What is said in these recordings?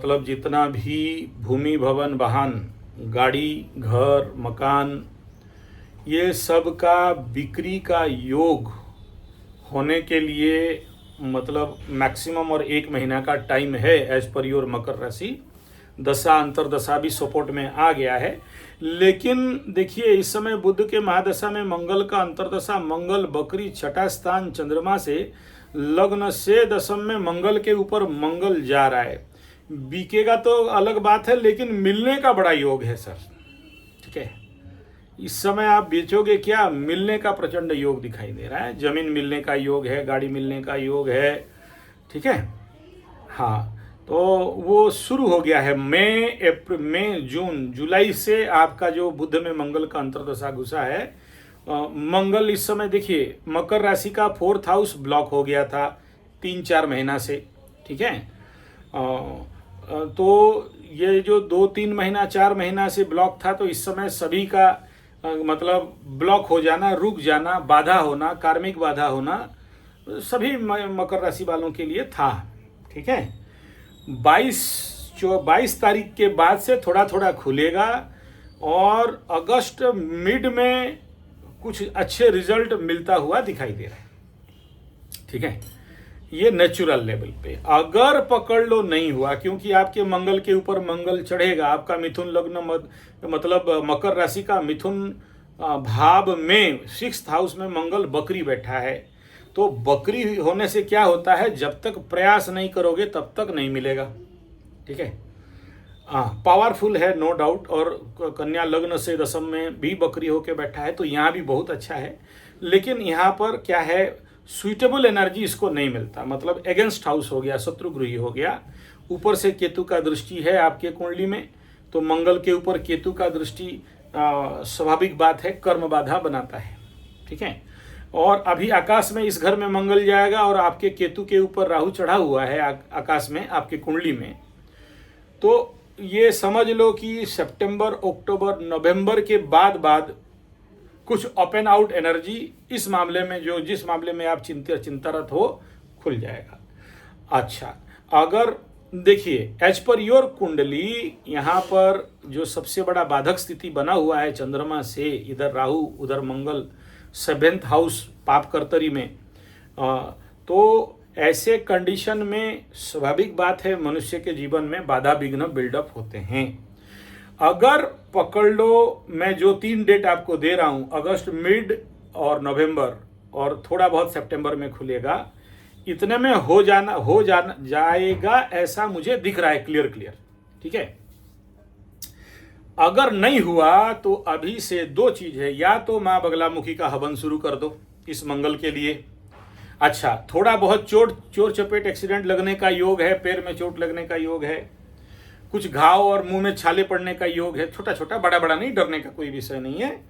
मतलब जितना भी भूमि भवन वाहन गाड़ी घर मकान ये सब का बिक्री का योग होने के लिए मतलब मैक्सिमम और 1 महीना का टाइम है एज पर योर मकर राशि। दशा अंतरदशा भी सपोर्ट में आ गया है। लेकिन देखिए इस समय बुध के महादशा में मंगल का अंतरदशा, मंगल बकरी छठा स्थान चंद्रमा से लग्न से दशम में मंगल के ऊपर मंगल जा रहा है। बिकेगा तो अलग बात है लेकिन मिलने का बड़ा योग है सर। ठीक है, इस समय आप बेचोगे क्या, मिलने का प्रचंड योग दिखाई दे रहा है। जमीन मिलने का योग है, गाड़ी मिलने का योग है। ठीक है, हाँ, तो वो शुरू हो गया है मई जून जुलाई से आपका जो बुध में मंगल का अंतरदशा घुसा है। मंगल इस समय देखिए मकर राशि का 4th हाउस ब्लॉक हो गया था 3-4 महीना से। ठीक है, तो ये जो 2-3 महीना 4 महीना से ब्लॉक था, तो इस समय सभी का मतलब ब्लॉक हो जाना, रुक जाना, बाधा होना, कार्मिक बाधा होना सभी मकर राशि वालों के लिए था। ठीक है, 22 तारीख के बाद से थोड़ा थोड़ा खुलेगा और अगस्त मिड में कुछ अच्छे रिजल्ट मिलता हुआ दिखाई दे रहा है। ठीक है, ये नेचुरल लेवल पे अगर पकड़ लो नहीं हुआ, क्योंकि आपके मंगल के ऊपर मंगल चढ़ेगा। आपका मिथुन लग्न मतलब मकर राशि का मिथुन भाव में 6th हाउस में मंगल बकरी बैठा है। तो बकरी होने से क्या होता है, जब तक प्रयास नहीं करोगे तब तक नहीं मिलेगा। ठीक है, पावरफुल है नो डाउट। और कन्या लग्न से दशम में भी बकरी होके बैठा है, तो यहाँ भी बहुत अच्छा है। लेकिन यहाँ पर क्या है, सुइटेबल एनर्जी इसको नहीं मिलता, मतलब अगेंस्ट हाउस हो गया, शत्रुगृही हो गया। ऊपर से केतु का दृष्टि है आपके कुंडली में, तो मंगल के ऊपर केतु का दृष्टि स्वाभाविक बात है, कर्म बाधा बनाता है। ठीक है, और अभी आकाश में इस घर में मंगल जाएगा और आपके केतु के ऊपर राहु चढ़ा हुआ है आकाश में आपके कुंडली में। तो ये समझ लो कि सितंबर अक्टूबर नवंबर के बाद कुछ अप एंड आउट एनर्जी इस मामले में, जो जिस मामले में आप चिंतारत हो, खुल जाएगा। अच्छा, अगर देखिए एज पर योर कुंडली, यहाँ पर जो सबसे बड़ा बाधक स्थिति बना हुआ है चंद्रमा से, इधर राहु उधर मंगल 7th हाउस पाप कर्तरी में, तो ऐसे कंडीशन में स्वाभाविक बात है मनुष्य के जीवन में बाधा विघ्न बिल्डअप होते हैं। अगर पकड़ लो, मैं जो 3 डेट आपको दे रहा हूं, अगस्त मिड और नवंबर और थोड़ा बहुत सितंबर में खुलेगा, इतने में हो जाएगा ऐसा मुझे दिख रहा है क्लियर। ठीक है, अगर नहीं हुआ तो अभी से 2 चीज है, या तो माँ बगलामुखी का हवन शुरू कर दो इस मंगल के लिए। अच्छा, थोड़ा बहुत चोट चपेट एक्सीडेंट लगने का योग है, पैर में चोट लगने का योग है, कुछ घाव और मुंह में छाले पड़ने का योग है, छोटा छोटा, बड़ा बड़ा नहीं, डरने का कोई विषय नहीं है।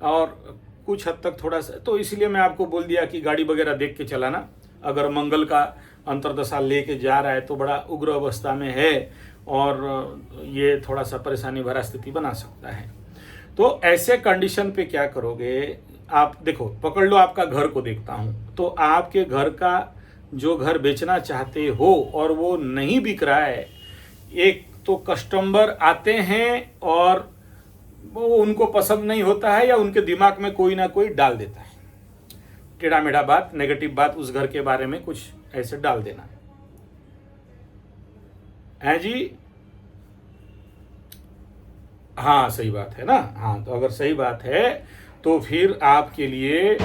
और कुछ हद तक थोड़ा सा, तो इसलिए मैं आपको बोल दिया कि गाड़ी वगैरह देख के चलाना। अगर मंगल का अंतरदशा लेके जा रहा है तो बड़ा उग्र अवस्था में है और ये थोड़ा सा परेशानी भरा स्थिति बना सकता है। तो ऐसे कंडीशन पे क्या करोगे आप, देखो पकड़ लो आपका घर को देखता हूं, तो आपके घर का जो घर बेचना चाहते हो और वो नहीं बिक रहा है, एक तो कस्टमर आते हैं और वो उनको पसंद नहीं होता है, या उनके दिमाग में कोई ना कोई डाल देता है टेढ़ा मेढ़ा बात, नेगेटिव बात उस घर के बारे में कुछ ऐसे डाल देना है जी। हाँ सही बात है ना। हाँ, तो अगर सही बात है तो फिर आपके लिए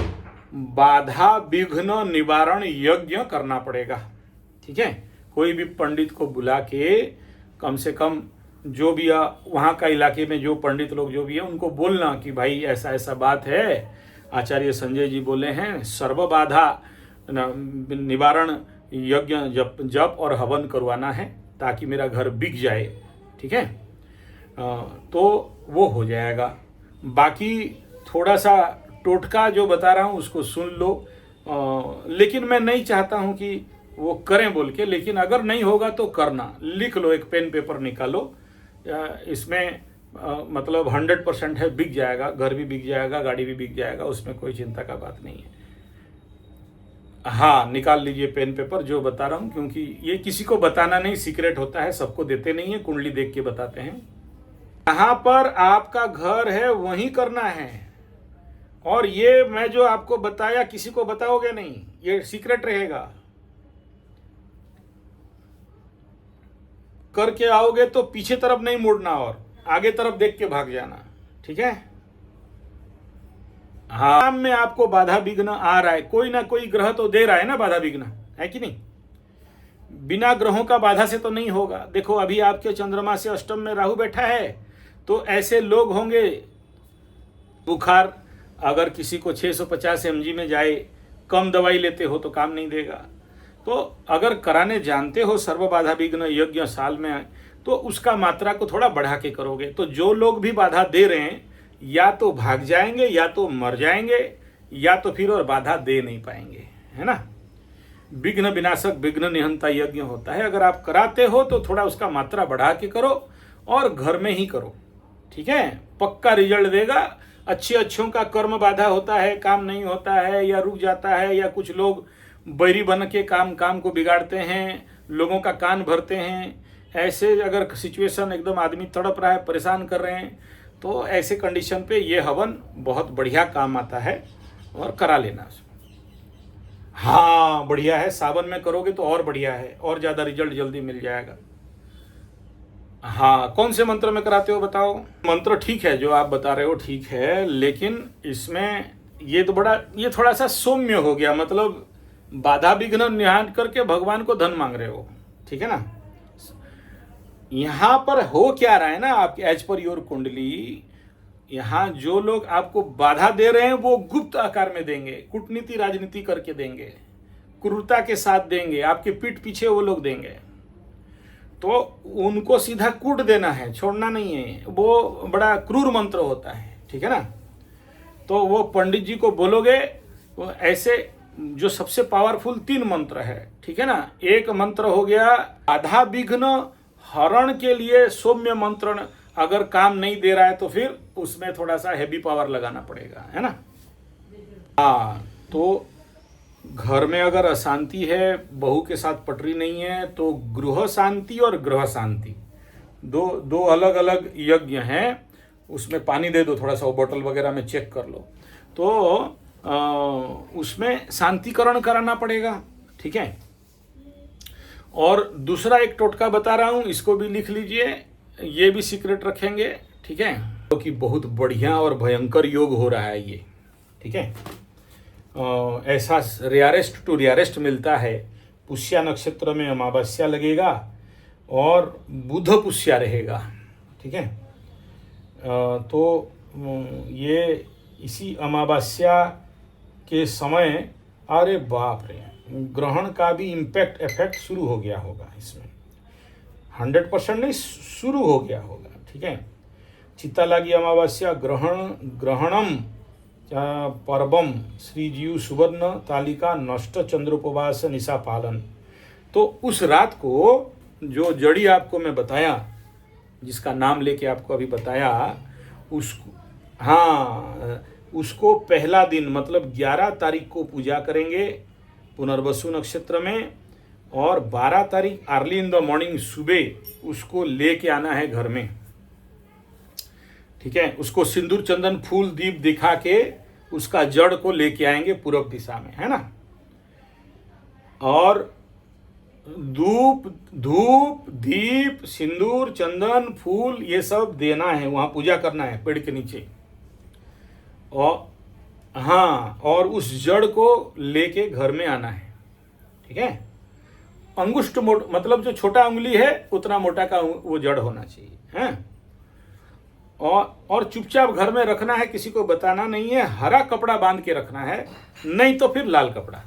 बाधा विघ्न निवारण यज्ञ करना पड़ेगा। ठीक है, कोई भी पंडित को बुला के, कम से कम जो भी वहाँ का इलाके में जो पंडित लोग जो भी है उनको बोलना कि भाई ऐसा ऐसा बात है, आचार्य संजय जी बोले हैं सर्व बाधा निवारण यज्ञ जप और हवन करवाना है ताकि मेरा घर बिक जाए। ठीक है, तो वो हो जाएगा। बाकी थोड़ा सा टोटका जो बता रहा हूँ उसको सुन लो, लेकिन मैं नहीं चाहता हूँ कि वो करें बोल के, लेकिन अगर नहीं होगा तो करना, लिख लो, एक पेन पेपर निकालो। इसमें मतलब 100% है, बिक जाएगा, घर भी बिक जाएगा, गाड़ी भी बिक जाएगा, उसमें कोई चिंता का बात नहीं है। हाँ, निकाल लीजिए पेन पेपर जो बता रहा हूँ, क्योंकि ये किसी को बताना नहीं, सीक्रेट होता है, सबको देते नहीं है, कुंडली देख के बताते हैं। यहाँ पर आपका घर है वहीं करना है, और ये मैं जो आपको बताया किसी को बताओगे नहीं, ये सीक्रेट रहेगा। करके आओगे तो पीछे तरफ नहीं मुड़ना और आगे तरफ देख के भाग जाना, ठीक है। हाँ, में आपको बाधा विघ्न आ रहा है, कोई ना कोई ग्रह तो दे रहा है ना बाधा विघ्न, है कि नहीं। बिना ग्रहों का बाधा से तो नहीं होगा। देखो अभी आपके चंद्रमा से अष्टम में राहु बैठा है, तो ऐसे लोग होंगे, बुखार अगर किसी को 650 mg में जाए, कम दवाई लेते हो तो काम नहीं देगा। तो अगर कराने जानते हो सर्व बाधा विघ्न यज्ञ साल में, तो उसका मात्रा को थोड़ा बढ़ा के करोगे, तो जो लोग भी बाधा दे रहे हैं या तो भाग जाएंगे, या तो मर जाएंगे, या तो फिर और बाधा दे नहीं पाएंगे, है ना। विघ्न विनाशक विघ्न निहंता यज्ञ होता है। अगर आप कराते हो तो थोड़ा उसका मात्रा बढ़ा के करो और घर में ही करो, ठीक है। पक्का रिजल्ट देगा। अच्छों का कर्म बाधा होता है, काम नहीं होता है या रुक जाता है, या कुछ लोग बैरी बन के काम को बिगाड़ते हैं, लोगों का कान भरते हैं। ऐसे अगर सिचुएशन एकदम आदमी तड़प रहा है, परेशान कर रहे हैं, तो ऐसे कंडीशन पे ये हवन बहुत बढ़िया काम आता है और करा लेना। हाँ बढ़िया है, सावन में करोगे तो और बढ़िया है, और ज़्यादा रिजल्ट जल्दी मिल जाएगा। हाँ, कौन से मंत्र में कराते हो बताओ। मंत्र ठीक है जो आप बता रहे हो, ठीक है, लेकिन इसमें ये थोड़ा सा सौम्य हो गया, मतलब बाधा विघ्न निहान करके भगवान को धन मांग रहे हो, ठीक है ना। यहाँ पर हो क्या रहा है ना, आपके एज पर योर कुंडली, यहाँ जो लोग आपको बाधा दे रहे हैं वो गुप्त आकार में देंगे, कूटनीति राजनीति करके देंगे, क्रूरता के साथ देंगे, आपके पीठ पीछे वो लोग देंगे। तो उनको सीधा कूट देना है, छोड़ना नहीं है। वो बड़ा क्रूर मंत्र होता है, ठीक है ना। तो वो पंडित जी को बोलोगे, वो ऐसे जो सबसे पावरफुल 3 मंत्र है, ठीक है ना। एक मंत्र हो गया बाधा विघ्न हरण के लिए सौम्य मंत्र, अगर काम नहीं दे रहा है तो फिर उसमें थोड़ा सा हैवी पावर लगाना पड़ेगा, है ना। हाँ, तो घर में अगर अशांति है, बहू के साथ पटरी नहीं है, तो गृह शांति और ग्रह शांति दो अलग अलग यज्ञ हैं। उसमें पानी दे दो थोड़ा सा, वो बोतल वगैरह में चेक कर लो, तो उसमें शांतिकरण कराना पड़ेगा, ठीक है। और दूसरा एक टोटका बता रहा हूँ, इसको भी लिख लीजिए, ये भी सीक्रेट रखेंगे, ठीक है। क्योंकि बहुत बढ़िया और भयंकर योग हो रहा है ये, ठीक है। ऐसा रेयरेस्ट टू रेयरेस्ट मिलता है। पुष्या नक्षत्र में अमावस्या लगेगा और बुध पुष्या रहेगा, ठीक है। तो ये इसी अमावस्या के समय, अरे बाप रे, ग्रहण का भी इम्पैक्ट इफेक्ट शुरू हो गया होगा इसमें, 100% नहीं, शुरू हो गया होगा, ठीक है। चित्ता लागी अमावस्या ग्रहणम पर्वम श्रीजीव सुवर्ण तालिका नष्ट चंद्रोपवास निशा पालन। तो उस रात को जो जड़ी आपको मैं बताया, जिसका नाम लेके आपको अभी बताया, उसको, हाँ, उसको पहला दिन मतलब 11 तारीख को पूजा करेंगे पुनर्वसु नक्षत्र में, और 12 तारीख अर्ली इन द मॉर्निंग सुबह उसको लेके आना है घर में, ठीक है। उसको सिंदूर चंदन फूल दीप दिखा के उसका जड़ को लेके आएंगे पूर्व दिशा में, है ना। और धूप दीप सिंदूर चंदन फूल ये सब देना है, वहां पूजा करना है पेड़ के नीचे। और हाँ, और उस जड़ को लेके घर में आना है, ठीक है। अंगुष्ठ मतलब जो छोटा उंगली है उतना मोटा का वो जड़ होना चाहिए, हैं। और चुपचाप घर में रखना है, किसी को बताना नहीं है। हरा कपड़ा बांध के रखना है, नहीं तो फिर लाल कपड़ा।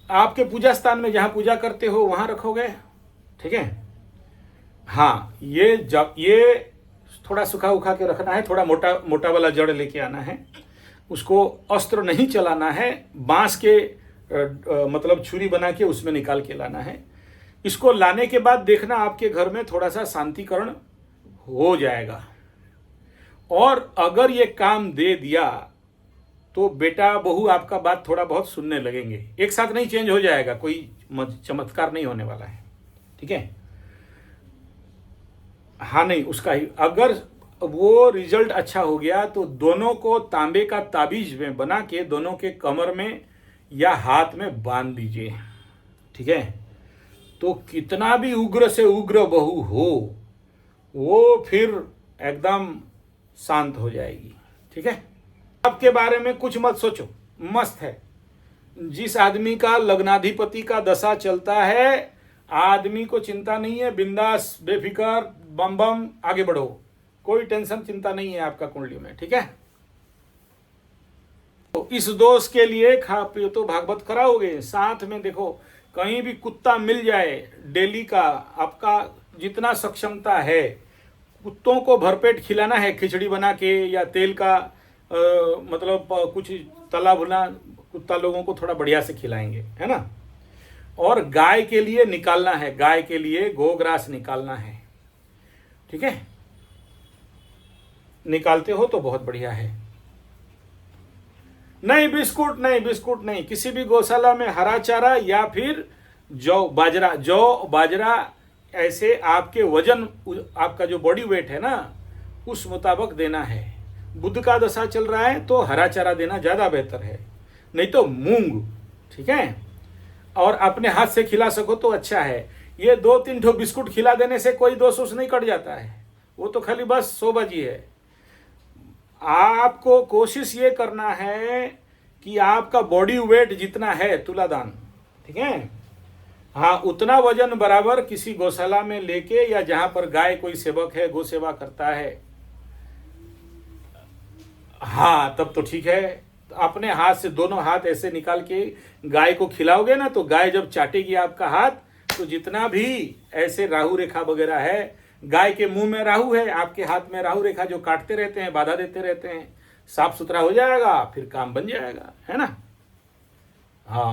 आपके पूजा स्थान में जहां पूजा करते हो वहां रखोगे, ठीक है। हाँ, ये थोड़ा सुखा उखा के रखना है, थोड़ा मोटा वाला जड़ लेके आना है। उसको अस्त्र नहीं चलाना है, बांस के मतलब छुरी बना के उसमें निकाल के लाना है। इसको लाने के बाद देखना आपके घर में थोड़ा सा शांतिकरण हो जाएगा। और अगर ये काम दे दिया तो बेटा बहू आपका बात थोड़ा बहुत सुनने लगेंगे। एक साथ नहीं चेंज हो जाएगा, कोई चमत्कार नहीं होने वाला है, ठीक है। हाँ नहीं, उसका ही अगर वो रिजल्ट अच्छा हो गया तो दोनों को तांबे का ताबीज में बना के दोनों के कमर में या हाथ में बांध दीजिए, ठीक है। तो कितना भी उग्र से उग्र बहू हो वो फिर एकदम शांत हो जाएगी, ठीक है। आपके बारे में कुछ मत सोचो, मस्त है। जिस आदमी का लग्नाधिपति का दशा चलता है, आदमी को चिंता नहीं है, बिंदास बेफिक्र बम बम आगे बढ़ो, कोई टेंशन चिंता नहीं है आपका कुंडली में, ठीक है। तो इस दोष के लिए खा पियो तो भागवत कराओगे, साथ में देखो कहीं भी कुत्ता मिल जाए डेली का, आपका जितना सक्षमता है कुत्तों को भरपेट खिलाना है, खिचड़ी बना के या तेल का मतलब कुछ तला भुना कुत्ता लोगों को थोड़ा बढ़िया से खिलाएंगे, है ना। और गाय के लिए निकालना है, गाय के लिए गोग्रास निकालना है, ठीक है। निकालते हो तो बहुत बढ़िया है। नहीं बिस्कुट नहीं, बिस्कुट नहीं, किसी भी गौशाला में हरा चारा या फिर जौ बाजरा ऐसे आपके वजन, आपका जो बॉडी वेट है ना उस मुताबिक देना है। बुध का दशा चल रहा है तो हरा चारा देना ज्यादा बेहतर है, नहीं तो मूंग, ठीक है। और अपने हाथ से खिला सको तो अच्छा है। ये 2-3 ठो बिस्कुट खिला देने से कोई दोष उस नहीं कट जाता है, वो तो खाली बस शोबाजी है। आपको कोशिश ये करना है कि आपका बॉडी वेट जितना है तुलादान, ठीक है, हाँ उतना वजन बराबर किसी गौशाला में लेके, या जहां पर गाय कोई सेवक है गौ सेवा करता है, हाँ तब तो ठीक है। अपने हाथ से दोनों हाथ ऐसे निकाल के गाय को खिलाओगे ना, तो गाय जब चाटेगी आपका हाथ, तो जितना भी ऐसे राहु रेखा वगैरह है, गाय के मुंह में राहु है, आपके हाथ में राहु रेखा जो काटते रहते हैं, बाधा देते रहते हैं, साफ सुथरा हो जाएगा, फिर काम बन जाएगा, है ना। हाँ